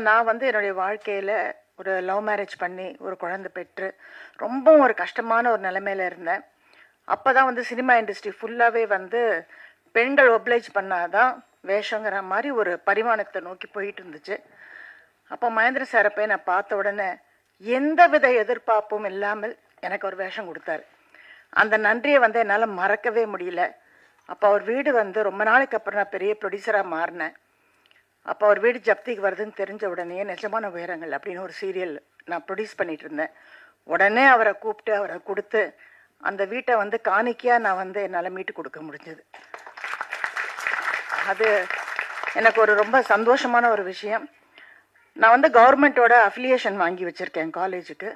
நான் வந்து என்னுடைய வாழ்க்கையில் ஒரு லவ் மேரேஜ் பண்ணி ஒரு குழந்தை பெற்று ரொம்ப ஒரு கஷ்டமான ஒரு நிலைமையில இருந்தேன். அப்போ தான் வந்து சினிமா இண்டஸ்ட்ரி ஃபுல்லாகவே வந்து பெண்கள் ஒப்ளைஜ் பண்ணாதான் வேஷங்கிற மாதிரி ஒரு பரிமாணத்தை நோக்கி போயிட்டு இருந்துச்சு. அப்போ மகேந்திர சாரை போய் நான் பார்த்த உடனே எந்த வித எதிர்பார்ப்பும் இல்லாமல் எனக்கு ஒரு வேஷம் கொடுத்தாரு. அந்த நன்றியை வந்து என்னால் மறக்கவே முடியல. அப்போ அவர் வீடு வந்து ரொம்ப நாளைக்கு அப்புறம் நான் பெரிய ப்ரொடியூசராக மாறினேன். அப்போ அவர் வீடு ஜப்திக்கு வருதுன்னு தெரிஞ்ச உடனே நிஜமான உயரங்கள் அப்படின்னு ஒரு சீரியல் நான் ப்ரொடியூஸ் பண்ணிட்டு இருந்தேன். உடனே அவரை கூப்பிட்டு அவரை கொடுத்து அந்த வீட்டை வந்து காணிக்கையாக நான் வந்து என்னால் மீட்டு கொடுக்க முடிஞ்சது. அது எனக்கு ஒரு ரொம்ப சந்தோஷமான ஒரு விஷயம். நான் வந்து கவர்மெண்ட்டோட அஃபிலியேஷன் வாங்கி வச்சுருக்கேன் காலேஜுக்கு.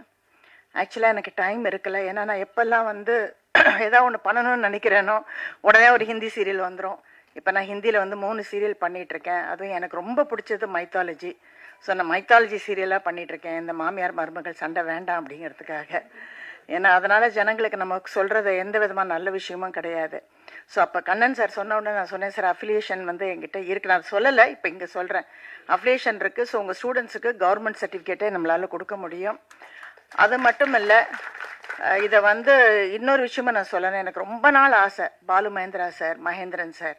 ஆக்சுவலாக எனக்கு டைம் இருக்கலை. ஏன்னா நான் எப்போல்லாம் வந்து ஏதாவது ஒன்று பண்ணணும்னு நினைக்கிறேனோ உடனே ஒரு ஹிந்தி சீரியல் வந்துடும். இப்போ நான் ஹிந்தியில் வந்து 3 சீரியல் பண்ணிகிட்ருக்கேன். அதுவும் எனக்கு ரொம்ப பிடிச்சது மைத்தாலஜி. ஸோ நான் மைத்தாலஜி சீரியலாக பண்ணிகிட்ருக்கேன். இந்த மாமியார் மருமகள் சண்டை வேண்டாம் அப்படிங்கிறதுக்காக. ஏன்னா அதனால் ஜனங்களுக்கு நமக்கு சொல்கிறது எந்த விதமான நல்ல விஷயமும் கிடையாது. ஸோ அப்போ கண்ணன் சார் சொன்ன உடனே நான் சொன்னேன், சார் அஃபிலியேஷன் வந்து என்கிட்ட இருக்குது. நான் சொல்லலை, இப்போ இங்கே சொல்கிறேன். அஃபிலியேஷன் இருக்குது. ஸோ உங்கள் ஸ்டூடெண்ட்ஸுக்கு கவர்மெண்ட் சர்டிஃபிகேட்டே நம்மளால் கொடுக்க முடியும். அது மட்டும் இல்லை, இதை வந்து இன்னொரு விஷயமா நான் சொல்லணும். எனக்கு ரொம்ப நாள் ஆசை, Balu Mahendra sir, Mahendran sir,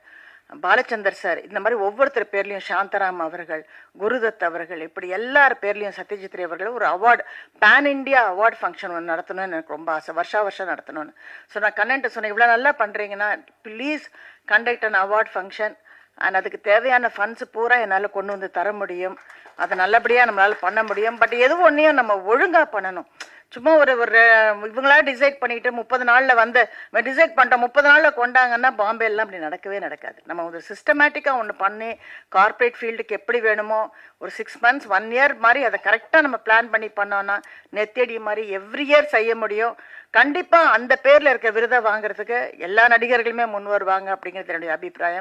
Balachander sir, இந்த மாதிரி ஒவ்வொருத்தர் பேர்லையும், சாந்தராம் அவர்கள், குருதத் அவர்கள், இப்படி எல்லார் பேர்லையும், சத்யஜித் ரே அவர்கள் ஒரு award, pan India award function ஒன்று நடத்தணும்னு எனக்கு ரொம்ப ஆசை, வருஷம் நடத்தணும்னு. ஸோ நான் கண்ணன்ட்ட சொன்னேன், இவ்வளோ நல்லா பண்ணுறீங்கன்னா please conduct an award function and அதுக்கு தேவையான ஃபண்ட்ஸ் பூரா என்னால் கொண்டு வந்து தர முடியும். அதை நல்லபடியாக நம்மளால் பண்ண முடியும். பட் எதுவும் ஒன்றையும் நம்ம ஒழுங்காக பண்ணணும். சும்மா ஒரு இவங்களா டிசைட் பண்ணிட்டு 30 நாளில் வந்து டிசைட் பண்ணிட்டோம் 30 நாளில் கொண்டாங்கன்னா பாம்பேலாம் அப்படி நடக்கவே நடக்காது. நம்ம ஒரு சிஸ்டமேட்டிக்காக ஒன்று பண்ணி கார்ப்பரேட் ஃபீல்டுக்கு எப்படி வேணுமோ ஒரு 6 months 1 year மாதிரி அதை கரெக்டாக நம்ம பிளான் பண்ணி பண்ணோன்னா நெத்தியடி மாதிரி எவ்ரி இயர் செய்ய முடியும். கண்டிப்பாக அந்த பேரில் இருக்க விருதை வாங்குறதுக்கு எல்லா நடிகர்களுமே முன் வருவாங்க அப்படிங்கிறது என்னுடைய அபிப்பிராயம்.